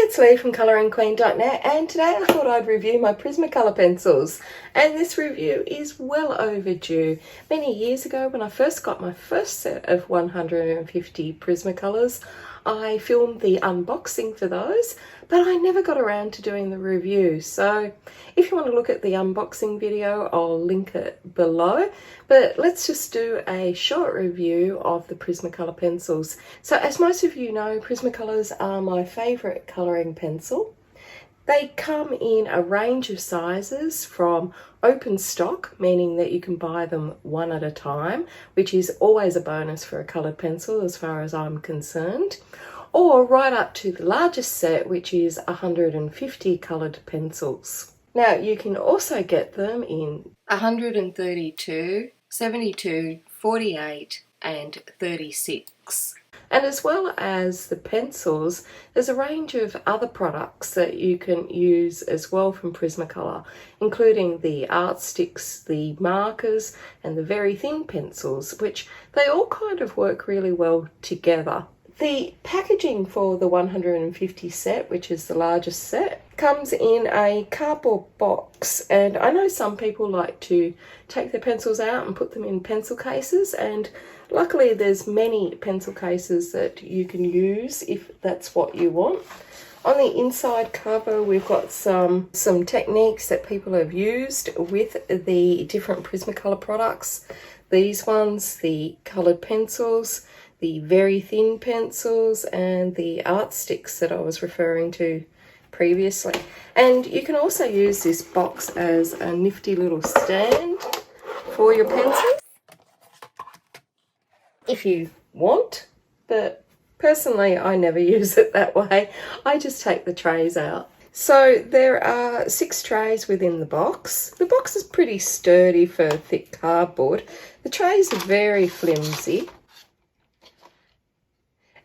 it's Lee from coloringqueen.net, and today I thought I'd review my Prismacolor pencils. And this review is well overdue. Many years ago, when I first got my first set of 150 Prismacolors, I filmed the unboxing for those, but I never got around to doing the review. So if you want to look at the unboxing video, I'll link it below. But let's just do a short review of the Prismacolor pencils. So as most of you know, Prismacolors are my favourite colouring pencil. They come in a range of sizes from open stock, meaning that you can buy them one at a time, which is always a bonus for a coloured pencil as far as I'm concerned, or right up to the largest set, which is 150 coloured pencils. Now you can also get them in 132, 72, 48 and 36. And as well as the pencils, there's a range of other products that you can use as well from Prismacolor, including the art sticks, the markers and the very thin pencils, which they all kind of work really well together. The packaging for the 150 set, which is the largest set, comes in a cardboard box, and I know some people like to take their pencils out and put them in pencil cases, and luckily there's many pencil cases that you can use if that's what you want. On the inside cover we've got some techniques that people have used with the different Prismacolor products. These ones, the coloured pencils, the very thin pencils and the art sticks that I was referring to previously. And you can also use this box as a nifty little stand for your pencils if you want, but personally I never use it that way. I just take the trays out. So there are 6 trays within the box. The box is pretty sturdy for thick cardboard. The trays are very flimsy.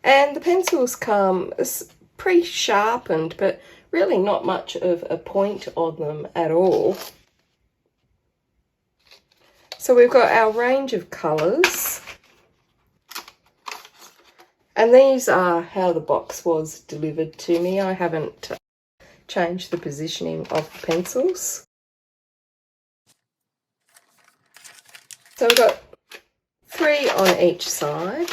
And the pencils come pre-sharpened, but really not much of a point on them at all. So we've got our range of colours. And these are how the box was delivered to me. I haven't changed the positioning of the pencils. So we've got 3 on each side.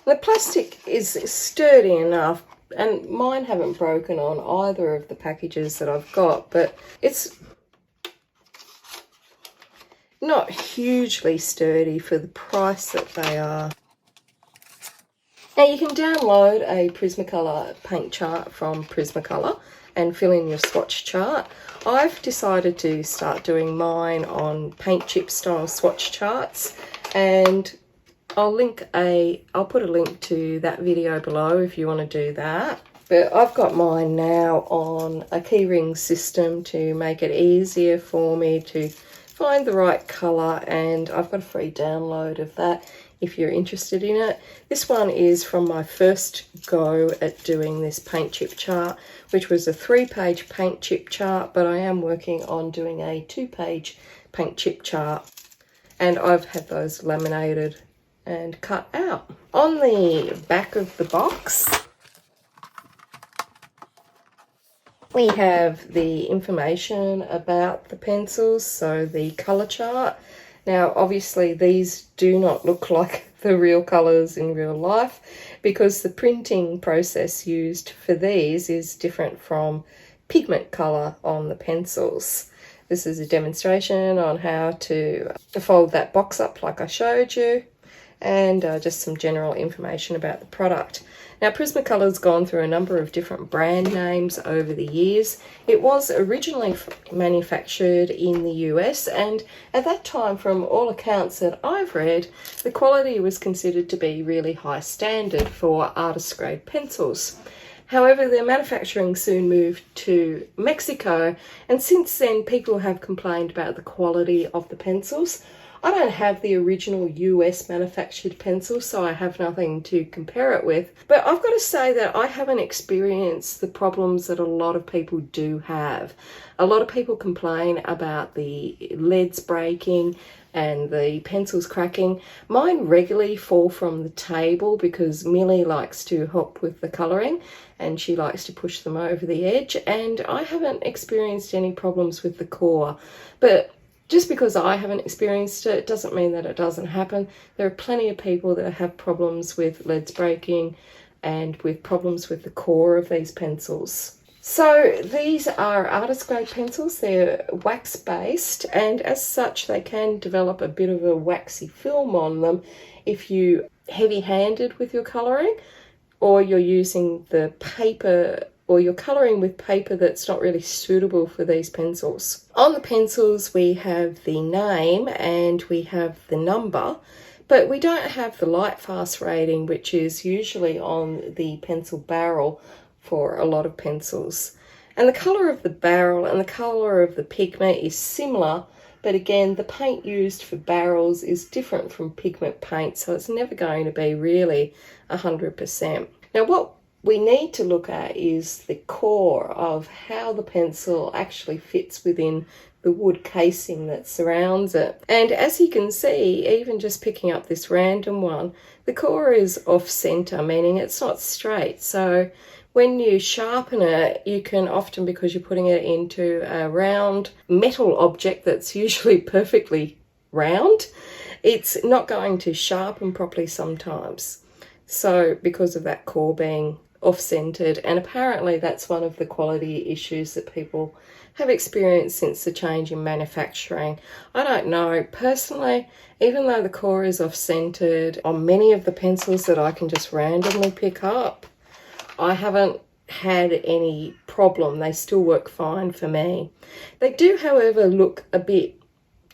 The plastic is sturdy enough, and mine haven't broken on either of the packages that I've got, but it's not hugely sturdy for the price that they are. Now you can download a Prismacolor paint chart from Prismacolor and fill in your swatch chart. I've decided to start doing mine on paint chip style swatch charts, and I'll put a link to that video below if you want to do that. But I've got mine now on a keyring system to make it easier for me to find the right colour, and I've got a free download of that if you're interested in it. This one is from my first go at doing this paint chip chart, which was a 3-page paint chip chart, but I am working on doing a 2-page paint chip chart, and I've had those laminated and cut out. On the back of the box we have the information about the pencils, so the colour chart. Now obviously these do not look like the real colours in real life, because the printing process used for these is different from pigment colour on the pencils. This is a demonstration on how to fold that box up like I showed you, and just some general information about the product. Now Prismacolor's gone through a number of different brand names over the years. It was originally manufactured in the US, and at that time, from all accounts that I've read, the quality was considered to be really high standard for artist grade pencils. However, their manufacturing soon moved to Mexico, and since then people have complained about the quality of the pencils. I don't have the original US manufactured pencil, so I have nothing to compare it with. But I've got to say that I haven't experienced the problems that a lot of people do have. A lot of people complain about the leads breaking, and the pencil's cracking. Mine regularly fall from the table because Millie likes to help with the colouring and she likes to push them over the edge, and I haven't experienced any problems with the core. But just because I haven't experienced it doesn't mean that it doesn't happen. There are plenty of people that have problems with leads breaking and with problems with the core of these pencils. So these are artist grade pencils. They're wax based, and as such they can develop a bit of a waxy film on them if you heavy handed with your colouring, or you're using the paper, or you're colouring with paper that's not really suitable for these pencils. On the pencils we have the name and we have the number, but we don't have the Lightfast rating, which is usually on the pencil barrel for a lot of pencils. And the colour of the barrel and the colour of the pigment is similar, but again the paint used for barrels is different from pigment paint, so it's never going to be really 100%. Now what we need to look at is the core of how the pencil actually fits within the wood casing that surrounds it. And as you can see, even just picking up this random one, the core is off center, meaning it's not straight. So when you sharpen it, you can often, because you're putting it into a round metal object that's usually perfectly round, it's not going to sharpen properly sometimes. So because of that core being off-centered, and apparently that's one of the quality issues that people have experienced since the change in manufacturing. I don't know. Personally, even though the core is off-centered on many of the pencils that I can just randomly pick up, I haven't had any problem. They still work fine for me. They do, however, look a bit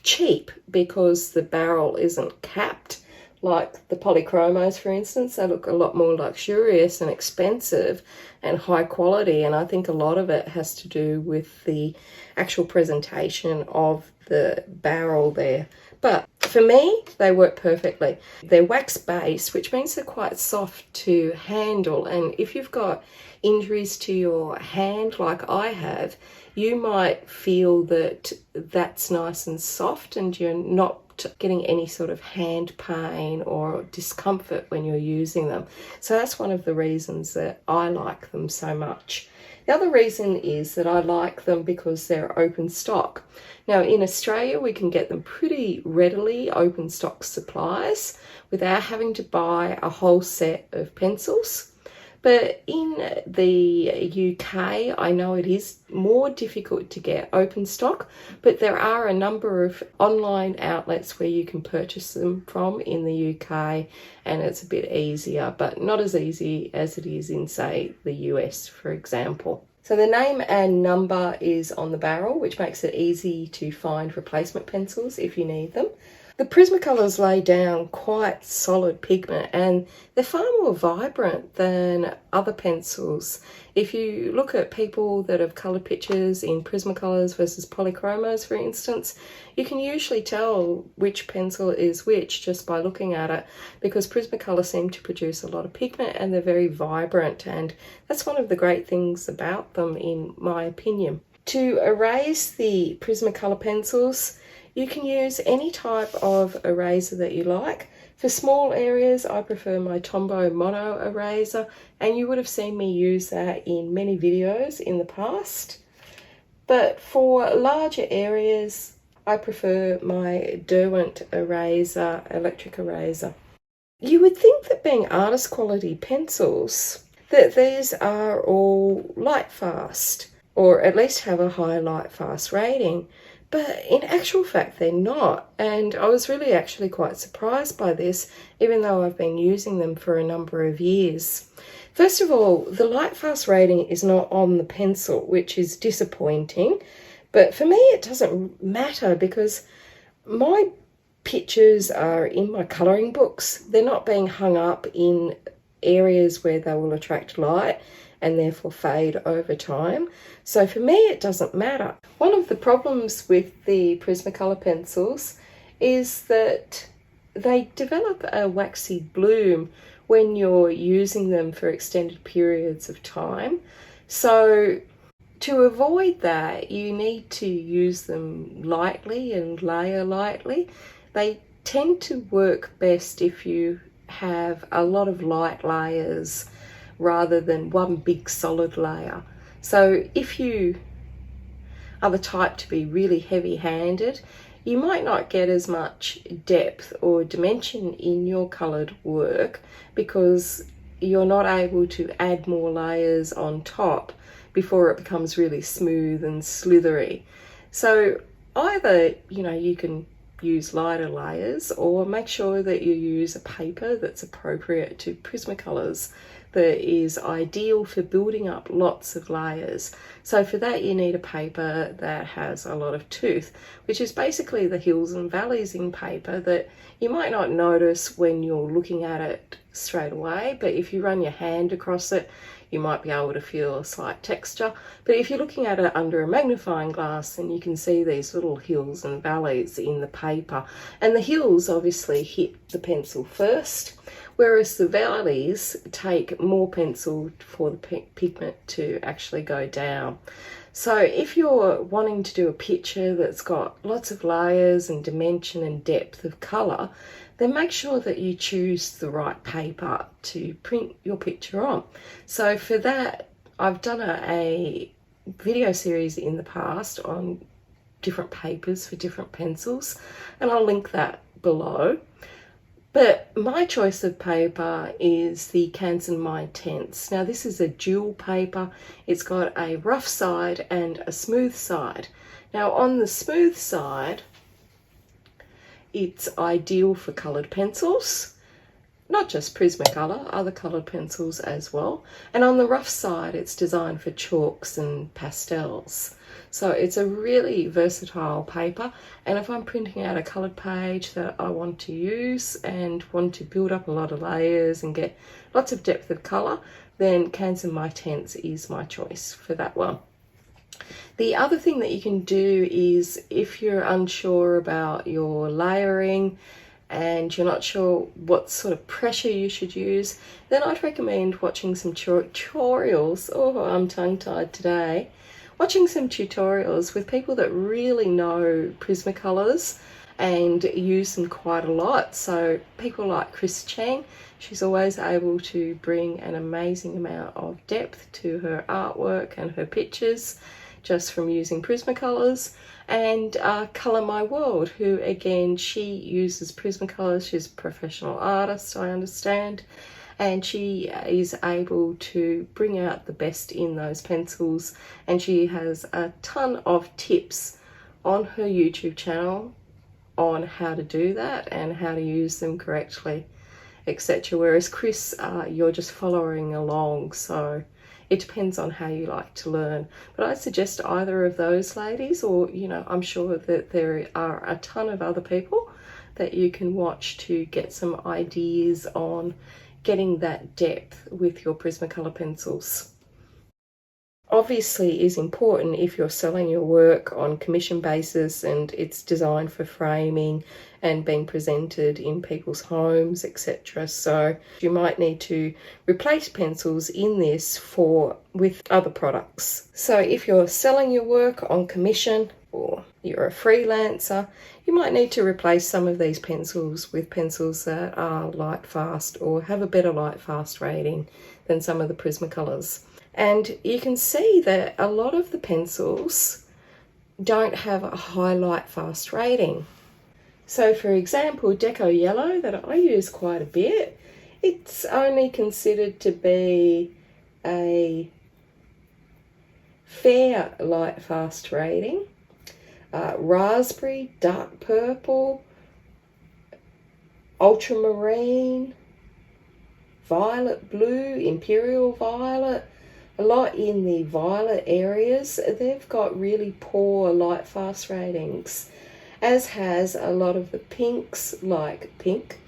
cheap because the barrel isn't capped. Like the polychromos, for instance, they look a lot more luxurious and expensive and high quality, and I think a lot of it has to do with the actual presentation of the barrel there. But for me, they work perfectly. They're wax based, which means they're quite soft to handle, and if you've got injuries to your hand like I have, you might feel that that's nice and soft and you're not getting any sort of hand pain or discomfort when you're using them. So that's one of the reasons that I like them so much. The other reason is that I like them because they're open stock. Now in Australia we can get them pretty readily, open stock supplies, without having to buy a whole set of pencils. But in the UK, I know it is more difficult to get open stock, but there are a number of online outlets where you can purchase them from in the UK, and it's a bit easier, but not as easy as it is in, say, the US, for example. So the name and number is on the barrel, which makes it easy to find replacement pencils if you need them. The Prismacolors lay down quite solid pigment, and they're far more vibrant than other pencils. If you look at people that have coloured pictures in Prismacolors versus polychromos, for instance, you can usually tell which pencil is which just by looking at it, because Prismacolor seem to produce a lot of pigment and they're very vibrant, and that's one of the great things about them in my opinion. To erase the Prismacolor pencils, you can use any type of eraser that you like. For small areas, I prefer my Tombow Mono eraser, and you would have seen me use that in many videos in the past. But for larger areas, I prefer my Derwent eraser, electric eraser. You would think that being artist quality pencils, that these are all Lightfast, or at least have a high Lightfast rating. But in actual fact, they're not. And I was really actually quite surprised by this, even though I've been using them for a number of years. First of all, the Lightfast rating is not on the pencil, which is disappointing. But for me, it doesn't matter because my pictures are in my colouring books. They're not being hung up in areas where they will attract light and therefore fade over time. So for me, it doesn't matter. One of the problems with the Prismacolor pencils is that they develop a waxy bloom when you're using them for extended periods of time. So to avoid that, you need to use them lightly and layer lightly. They tend to work best if you have a lot of light layers rather than one big solid layer. So if you are the type to be really heavy-handed, you might not get as much depth or dimension in your coloured work because you're not able to add more layers on top before it becomes really smooth and slithery. So either, you can use lighter layers, or make sure that you use a paper that's appropriate to Prismacolors, that is ideal for building up lots of layers. So for that you need a paper that has a lot of tooth, which is basically the hills and valleys in paper that you might not notice when you're looking at it straight away, but if you run your hand across it you might be able to feel a slight texture. But if you're looking at it under a magnifying glass, then you can see these little hills and valleys in the paper. And the hills obviously hit the pencil first, whereas the valleys take more pencil for the pigment to actually go down. So if you're wanting to do a picture that's got lots of layers and dimension and depth of colour, then make sure that you choose the right paper to print your picture on. So for that, I've done a video series in the past on different papers for different pencils, and I'll link that below. But my choice of paper is the Canson My Tenths. Now this is a dual paper. It's got a rough side and a smooth side. Now on the smooth side, it's ideal for coloured pencils, not just Prismacolor, other coloured pencils as well. And on the rough side, it's designed for chalks and pastels. So it's a really versatile paper. And if I'm printing out a coloured page that I want to use and want to build up a lot of layers and get lots of depth of colour, then Canson My Tenths is my choice for that one. The other thing that you can do is, if you're unsure about your layering and you're not sure what sort of pressure you should use, then I'd recommend watching some tutorials. Oh, I'm tongue-tied today. Watching some tutorials with people that really know Prismacolors and use them quite a lot. So people like Chris Chang, she's always able to bring an amazing amount of depth to her artwork and her pictures just from using Prismacolors. And Colour My World, who again, she uses Prismacolors. She's a professional artist, I understand, and she is able to bring out the best in those pencils, and she has a ton of tips on her YouTube channel on how to do that and how to use them correctly, etc. Whereas Chris, you're just following along, so it depends on how you like to learn. But I'd suggest either of those ladies, or I'm sure that there are a ton of other people that you can watch to get some ideas on getting that depth with your Prismacolor pencils. Obviously is important if you're selling your work on commission basis and it's designed for framing and being presented in people's homes, etc. So you might need to replace pencils in this with other products. So if you're selling your work on commission or you're a freelancer, you might need to replace some of these pencils with pencils that are Lightfast or have a better Lightfast rating than some of the Prismacolors. And you can see that a lot of the pencils don't have a high Lightfast rating. So for example, Deco Yellow, that I use quite a bit, it's only considered to be a fair Lightfast rating. Raspberry, Dark Purple, Ultramarine, Violet Blue, Imperial Violet, a lot in the violet areas, they've got really poor Lightfast ratings, as has a lot of the pinks like Pink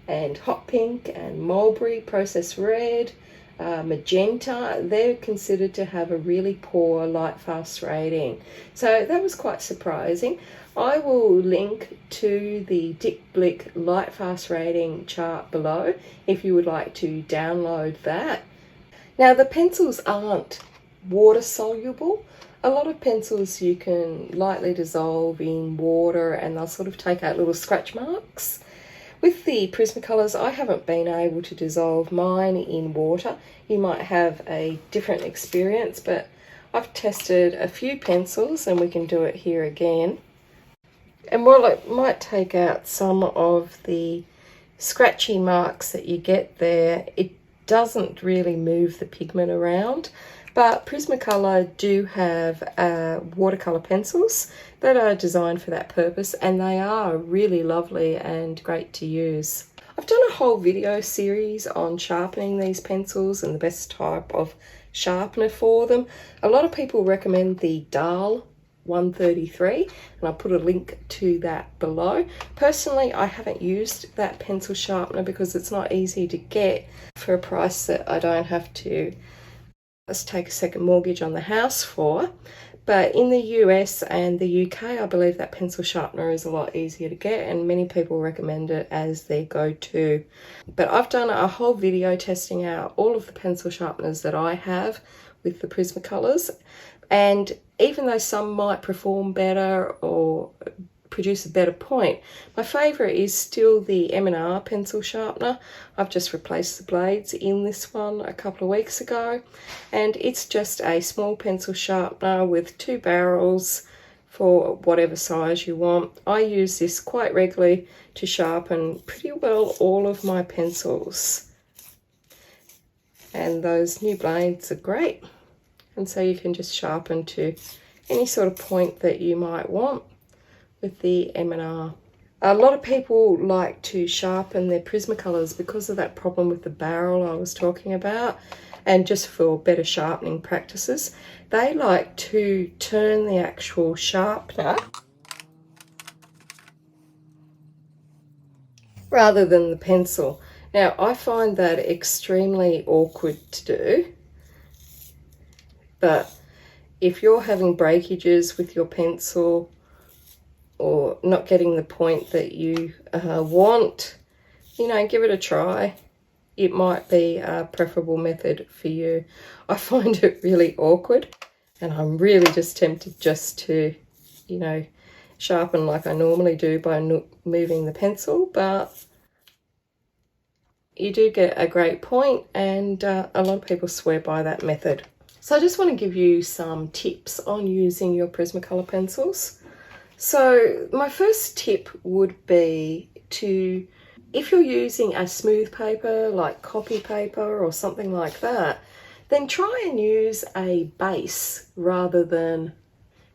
and Hot Pink and Mulberry, Processed Red, Magenta. They're considered to have a really poor Lightfast rating. So that was quite surprising. I will link to the Dick Blick Lightfast rating chart below if you would like to download that. Now the pencils aren't water soluble. A lot of pencils you can lightly dissolve in water and they'll sort of take out little scratch marks. With the Prismacolors, I haven't been able to dissolve mine in water. You might have a different experience, but I've tested a few pencils and we can do it here again. And while it might take out some of the scratchy marks that you get there, it doesn't really move the pigment around. But Prismacolor do have watercolor pencils that are designed for that purpose, and they are really lovely and great to use. I've done a whole video series on sharpening these pencils and the best type of sharpener for them. A lot of people recommend the Dahl 133, and I'll put a link to that below. Personally, I haven't used that pencil sharpener because it's not easy to get for a price that I don't have to take a second mortgage on the house for. But in the US and the UK, I believe that pencil sharpener is a lot easier to get, and many people recommend it as their go-to. But I've done a whole video testing out all of the pencil sharpeners that I have with the Prismacolors, and even though some might perform better or produce a better point, my favourite is still the M&R pencil sharpener. I've just replaced the blades in this one a couple of weeks ago, and it's just a small pencil sharpener with 2 barrels for whatever size you want. I use this quite regularly to sharpen pretty well all of my pencils, and those new blades are great, and so you can just sharpen to any sort of point that you might want with the M&R. A lot of people like to sharpen their Prismacolors because of that problem with the barrel I was talking about, and just for better sharpening practices. They like to turn the actual sharpener rather than the pencil. Now, I find that extremely awkward to do, but if you're having breakages with your pencil or not getting the point that you want, you know, give it a try. It might be a preferable method for you. I find it really awkward, and I'm really just tempted just to, you know, sharpen like I normally do by moving the pencil, but you do get a great point, and a lot of people swear by that method. So I just want to give you some tips on using your Prismacolor pencils. So my first tip would be to, if you're using a smooth paper like copy paper or something like that, then try and use a base rather than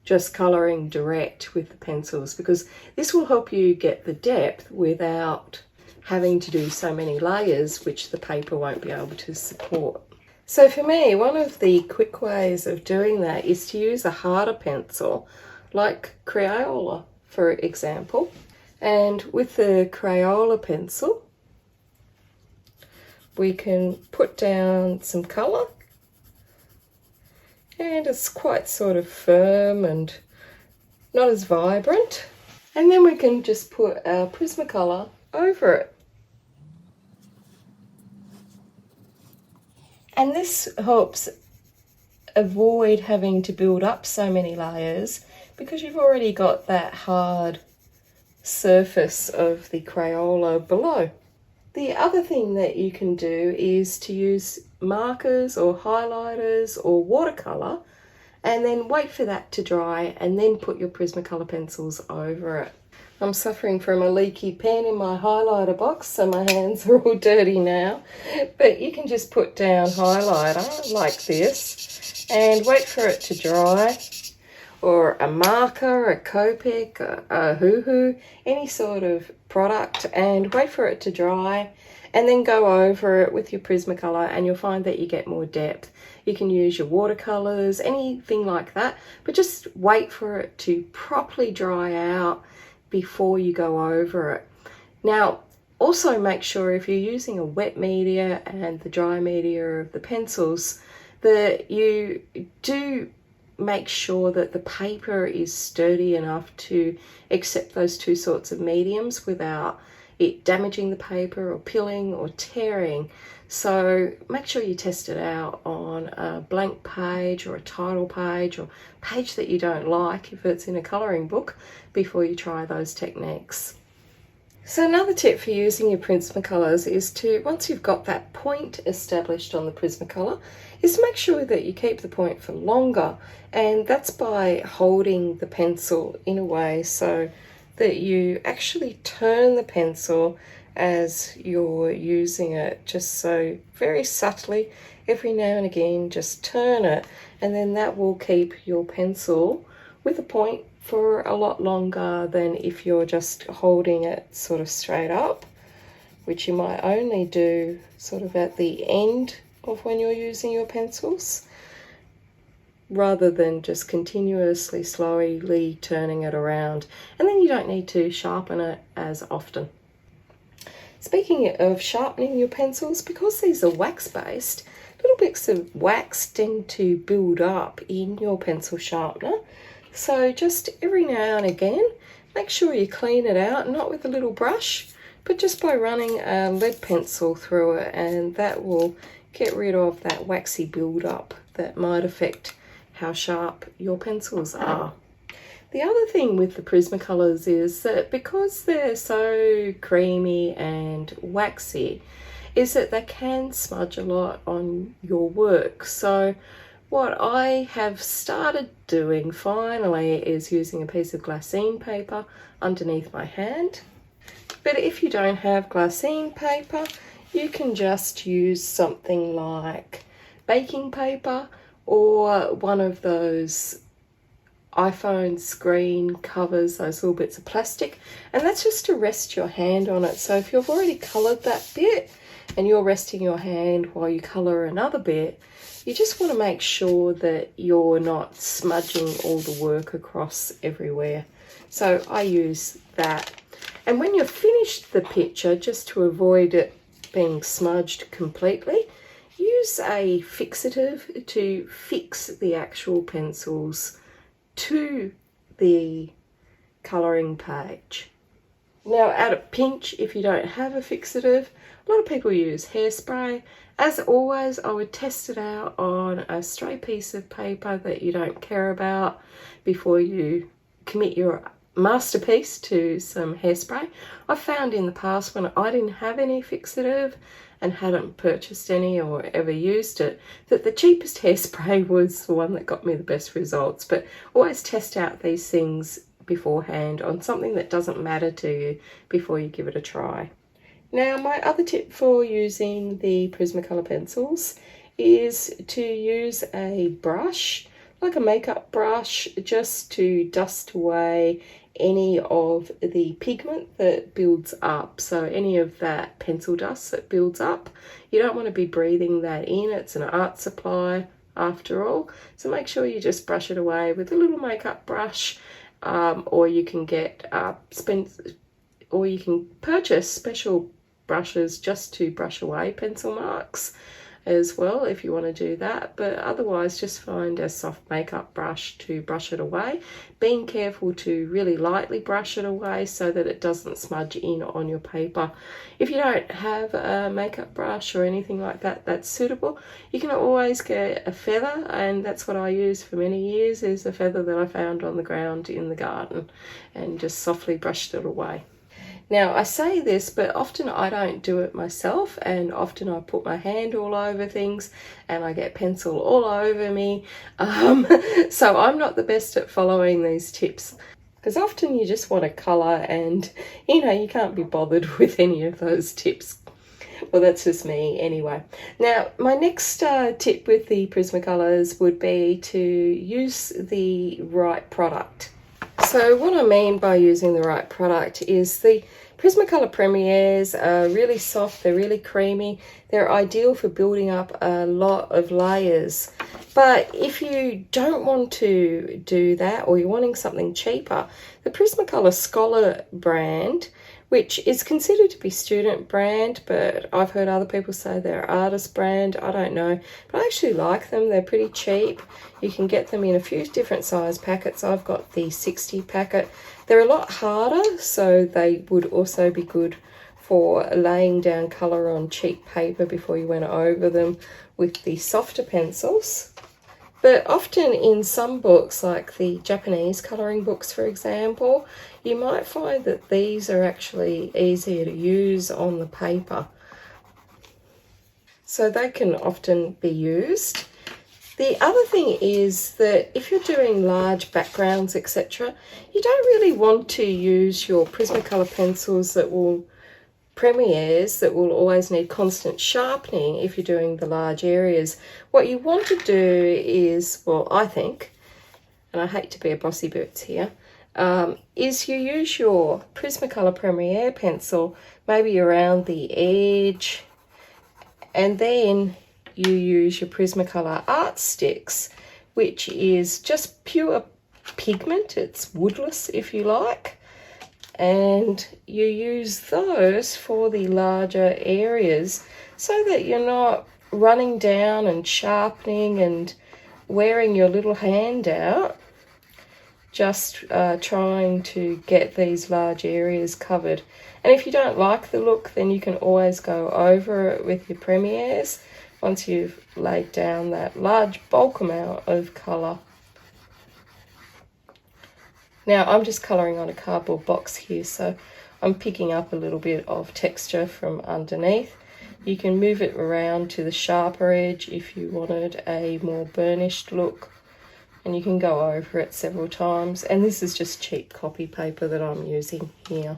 just colouring direct with the pencils, because this will help you get the depth without having to do so many layers, which the paper won't be able to support. So for me, one of the quick ways of doing that is to use a harder pencil, like Crayola, for example. And with the Crayola pencil, we can put down some colour, and it's quite sort of firm and not as vibrant. And then we can just put our Prismacolor over it. And this helps avoid having to build up so many layers, because you've already got that hard surface of the Crayola below. The other thing that you can do is to use markers or highlighters or watercolour, and then wait for that to dry and then put your Prismacolor pencils over it. I'm suffering from a leaky pen in my highlighter box, so my hands are all dirty now. But you can just put down highlighter like this and wait for it to dry, or a marker, a Copic, a Hoo-Hoo, any sort of product, and wait for it to dry, and then go over it with your Prismacolor, and you'll find that you get more depth. You can use your watercolors, anything like that, but just wait for it to properly dry out before you go over it. Now, also make sure if you're using a wet media and the dry media of the pencils, that you do make sure that the paper is sturdy enough to accept those two sorts of mediums without it damaging the paper or pilling or tearing. So make sure you test it out on a blank page or a title page or page that you don't like if it's in a colouring book before you try those techniques. So another tip for using your Prismacolors is to, once you've got that point established on the Prismacolor, is to make sure that you keep the point for longer, and that's by holding the pencil in a way so that you actually turn the pencil as you're using it, just so very subtly every now and again just turn it, and then that will keep your pencil with a point for a lot longer than if you're just holding it sort of straight up, which you might only do sort of at the end of when you're using your pencils, rather than just continuously slowly turning it around, and then you don't need to sharpen it as often. Speaking of sharpening your pencils, because these are wax based, little bits of wax tend to build up in your pencil sharpener. So just every now and again, make sure you clean it out, not with a little brush, but just by running a lead pencil through it, and that will get rid of that waxy build-up that might affect how sharp your pencils are. The other thing with the Prismacolors is that because they're so creamy and waxy, is that they can smudge a lot on your work. So what I have started doing finally is using a piece of glassine paper underneath my hand. But if you don't have glassine paper, you can just use something like baking paper or one of those iPhone screen covers, those little bits of plastic, and that's just to rest your hand on it. So if you've already coloured that bit and you're resting your hand while you colour another bit, you just want to make sure that you're not smudging all the work across everywhere. So I use that. And when you've finished the picture, just to avoid it being smudged completely, use a fixative to fix the actual pencils to the colouring page. Now at a pinch, if you don't have a fixative, a lot of people use hairspray. As always, I would test it out on a stray piece of paper that you don't care about before you commit your masterpiece to some hairspray. I found in the past when I didn't have any fixative and hadn't purchased any or ever used it, that the cheapest hairspray was the one that got me the best results. But always test out these things beforehand on something that doesn't matter to you before you give it a try. Now, my other tip for using the Prismacolor pencils is to use a brush, like a makeup brush, just to dust away any of the pigment that builds up. So any of that pencil dust that builds up, you don't want to be breathing that in. It's an art supply after all. So make sure you just brush it away with a little makeup brush, or you can get or you can purchase special brushes just to brush away pencil marks as well if you want to do that. But otherwise, just find a soft makeup brush to brush it away, being careful to really lightly brush it away so that it doesn't smudge in on your paper. If you don't have a makeup brush or anything like that that's suitable, you can always get a feather, and that's what I used for many years, is a feather that I found on the ground in the garden, and just softly brushed it away. Now, I say this, but often I don't do it myself, and often I put my hand all over things and I get pencil all over me. So I'm not the best at following these tips, because often you just want to colour and, you know, you can't be bothered with any of those tips. Well, that's just me anyway. Now, my next tip with the Prismacolors would be to use the right product. So what I mean by using the right product is the Prismacolor Premiers are really soft, they're really creamy, they're ideal for building up a lot of layers. But if you don't want to do that, or you're wanting something cheaper, the Prismacolor Scholar brand, which is considered to be student brand, but I've heard other people say they're artist brand, I don't know. But I actually like them, they're pretty cheap. You can get them in a few different size packets. I've got the 60 packet. They're a lot harder, so they would also be good for laying down colour on cheap paper before you went over them with the softer pencils. But often in some books, like the Japanese colouring books for example, you might find that these are actually easier to use on the paper. So they can often be used. The other thing is that if you're doing large backgrounds, etc., you don't really want to use your Prismacolor pencils that will Premiers that will always need constant sharpening if you're doing the large areas. What you want to do is, well, I think, and I hate to be a bossy boots here, is you use your Prismacolor Premier pencil maybe around the edge, and then you use your Prismacolor Art Sticks, which is just pure pigment. It's woodless, if you like. And you use those for the larger areas so that you're not running down and sharpening and wearing your little hand out, just trying to get these large areas covered. And if you don't like the look, then you can always go over it with your Premiers once you've laid down that large bulk amount of colour. Now I'm just colouring on a cardboard box here, so I'm picking up a little bit of texture from underneath. You can move it around to the sharper edge if you wanted a more burnished look, and you can go over it several times. And this is just cheap copy paper that I'm using here.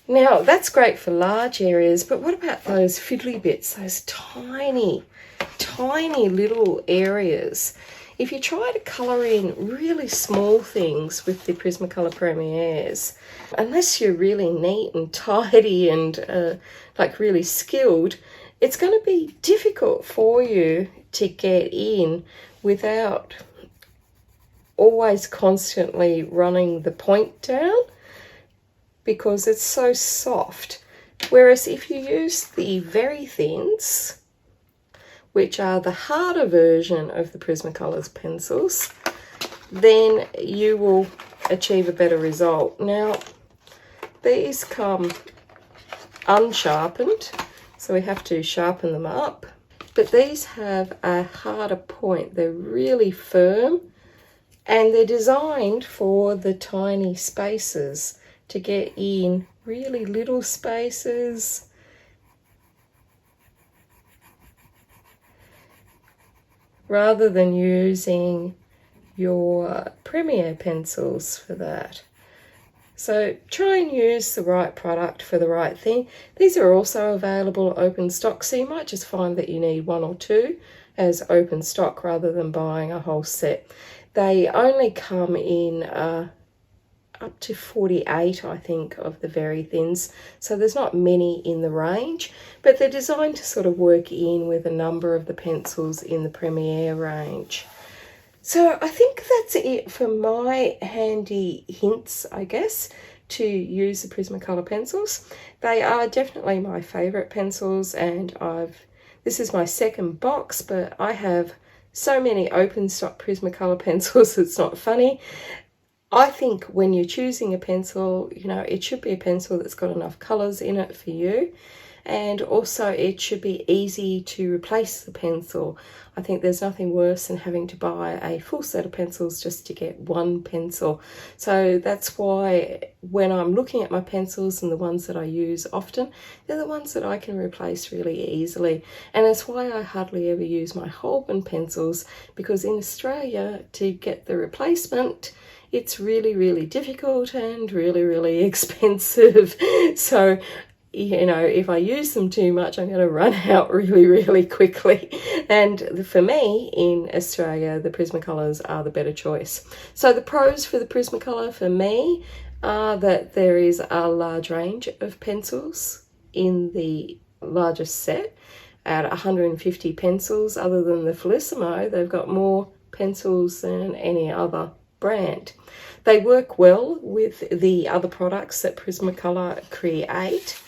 Now that's great for large areas, but what about those fiddly bits, those tiny, tiny little areas? If you try to colour in really small things with the Prismacolor Premiers, unless you're really neat and tidy and like really skilled, it's going to be difficult for you to get in without always constantly running the point down, because it's so soft. Whereas if you use the very thins, which are the harder version of the Prismacolor's pencils, then you will achieve a better result. Now, these come unsharpened, so we have to sharpen them up. But these have a harder point. They're really firm, and they're designed for the tiny spaces, to get in really little spaces. Rather than using your Premier pencils for that. So try and use the right product for the right thing. These are also available open stock, so you might just find that you need one or two as open stock rather than buying a whole set. They only come in up to 48, I think, of the very thins, so there's not many in the range, but they're designed to sort of work in with a number of the pencils in the Premier range. So I think that's it for my handy hints, I guess, to use the Prismacolor pencils. They are definitely my favourite pencils, and this is my second box, but I have so many open stock Prismacolor pencils, it's not funny. I think when you're choosing a pencil, you know, it should be a pencil that's got enough colours in it for you. And also it should be easy to replace the pencil. I think there's nothing worse than having to buy a full set of pencils just to get one pencil. So that's why when I'm looking at my pencils and the ones that I use often, they're the ones that I can replace really easily. And that's why I hardly ever use my Holbein pencils, because in Australia, to get the replacement, it's really, really difficult and really, really expensive. So, you know, if I use them too much, I'm going to run out really, really quickly. And for me, in Australia, the Prismacolors are the better choice. So the pros for the Prismacolor for me are that there is a large range of pencils in the largest set at 150 pencils. Other than the Felicimo, they've got more pencils than any other brand. They work well with the other products that Prismacolor create,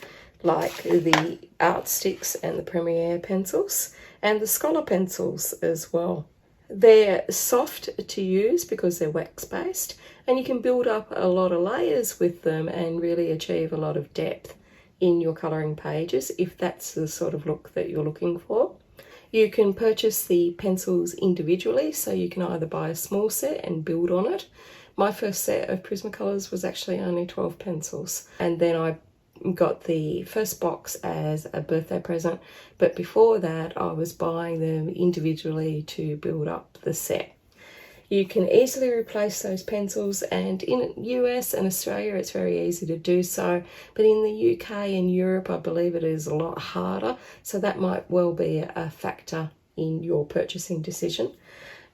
like the Art Sticks and the Premier pencils, and the Scholar pencils as well. They're soft to use because they're wax-based, and you can build up a lot of layers with them and really achieve a lot of depth in your colouring pages if that's the sort of look that you're looking for. You can purchase the pencils individually, so you can either buy a small set and build on it. My first set of Prismacolors was actually only 12 pencils, and then I got the first box as a birthday present, but before that I was buying them individually to build up the set. You can easily replace those pencils, and in US and Australia it's very easy to do so, but in the UK and Europe I believe it is a lot harder, so that might well be a factor in your purchasing decision.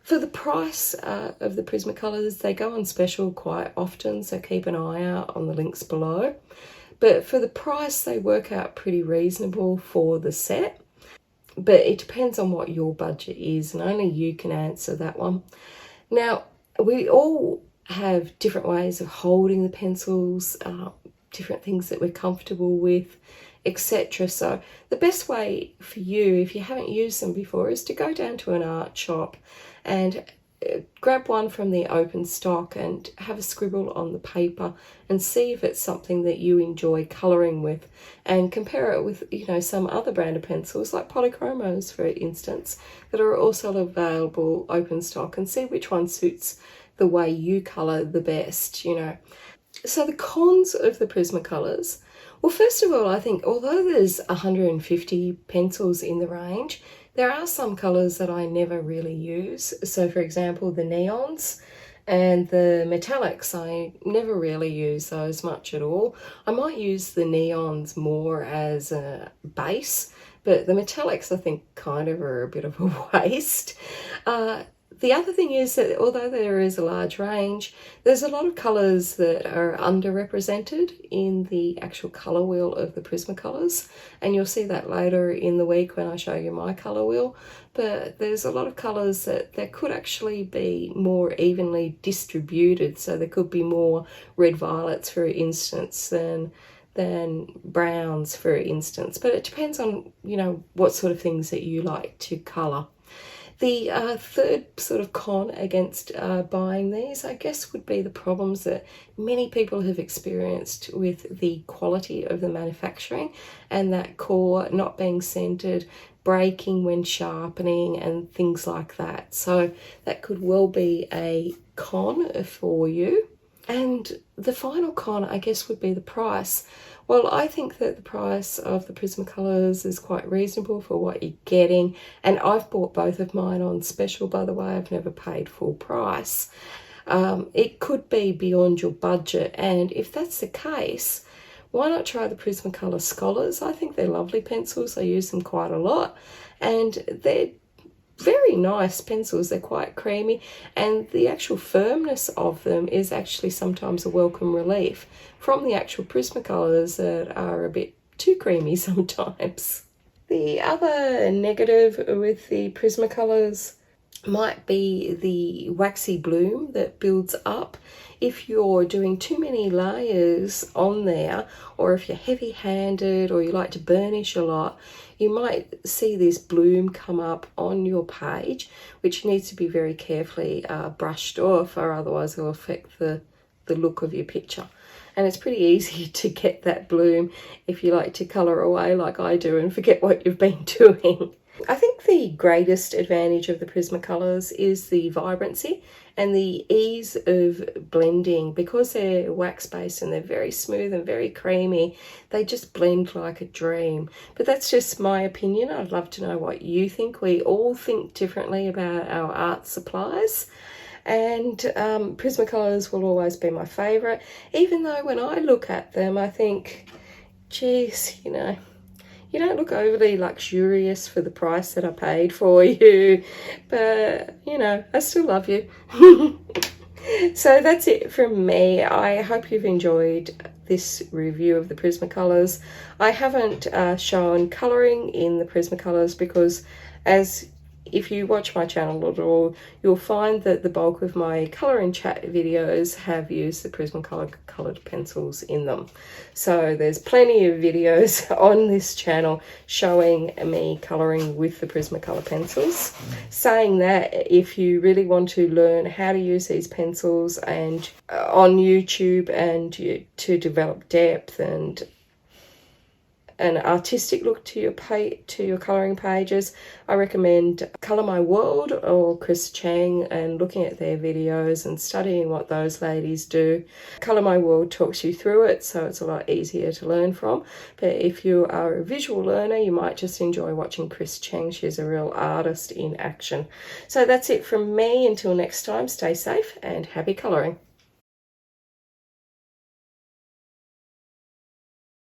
For the price of the Prismacolors, they go on special quite often, so keep an eye out on the links below. But for the price, they work out pretty reasonable for the set. But it depends on what your budget is, and only you can answer that one. Now, we all have different ways of holding the pencils, different things that we're comfortable with, etc. So the best way for you, if you haven't used them before, is to go down to an art shop and grab one from the open stock and have a scribble on the paper and see if it's something that you enjoy colouring with, and compare it with, you know, some other brand of pencils like polychromos, for instance, that are also available open stock, and see which one suits the way you colour the best, you know. So the cons of the Prismacolors, well, first of all, I think although there's 150 pencils in the range, there are some colours that I never really use. So for example, the neons and the metallics, I never really use those much at all. I might use the neons more as a base, but the metallics I think kind of are a bit of a waste. The other thing is that although there is a large range, there's a lot of colours that are underrepresented in the actual colour wheel of the Prismacolors, and you'll see that later in the week when I show you my colour wheel. But there's a lot of colours that could actually be more evenly distributed, so there could be more red violets, for instance, than browns, for instance. But it depends on, you know, what sort of things that you like to colour. The third sort of con against buying these, I guess, would be the problems that many people have experienced with the quality of the manufacturing, and that core not being centered, breaking when sharpening and things like that. So that could well be a con for you. And the final con, I guess, would be the price. Well, I think that the price of the Prismacolors is quite reasonable for what you're getting, and I've bought both of mine on special, by the way. I've never paid full price. It could be beyond your budget, and if that's the case, why not try the Prismacolor Scholars? I think they're lovely pencils. I use them quite a lot, and they're very nice pencils. They're quite creamy, and the actual firmness of them is actually sometimes a welcome relief from the actual Prismacolors that are a bit too creamy sometimes. The other negative with the Prismacolors might be the waxy bloom that builds up. If you're doing too many layers on there, or if you're heavy-handed or you like to burnish a lot, you might see this bloom come up on your page, which needs to be very carefully brushed off, or otherwise it will affect the look of your picture. And it's pretty easy to get that bloom if you like to colour away like I do and forget what you've been doing. I think the greatest advantage of the Prismacolors is the vibrancy and the ease of blending. Because they're wax-based and they're very smooth and very creamy, they just blend like a dream. But that's just my opinion. I'd love to know what you think. We all think differently about our art supplies. And Prismacolors will always be my favourite, even though when I look at them I think, geez, you know, you don't look overly luxurious for the price that I paid for you, but, you know, I still love you. So that's it from me. I hope you've enjoyed this review of the Prismacolors. I haven't shown colouring in the Prismacolors because, if you watch my channel at all, you'll find that the bulk of my colour and chat videos have used the Prismacolor coloured pencils in them. So there's plenty of videos on this channel showing me colouring with the Prismacolor pencils. Saying that, if you really want to learn how to use these pencils and on YouTube and to develop depth and an artistic look to your colouring pages, I recommend Colour My World or Chris Chang, and looking at their videos and studying what those ladies do. Colour My World talks you through it, so it's a lot easier to learn from. But if you are a visual learner, you might just enjoy watching Chris Chang. She's a real artist in action. So that's it from me. Until next time, stay safe and happy colouring.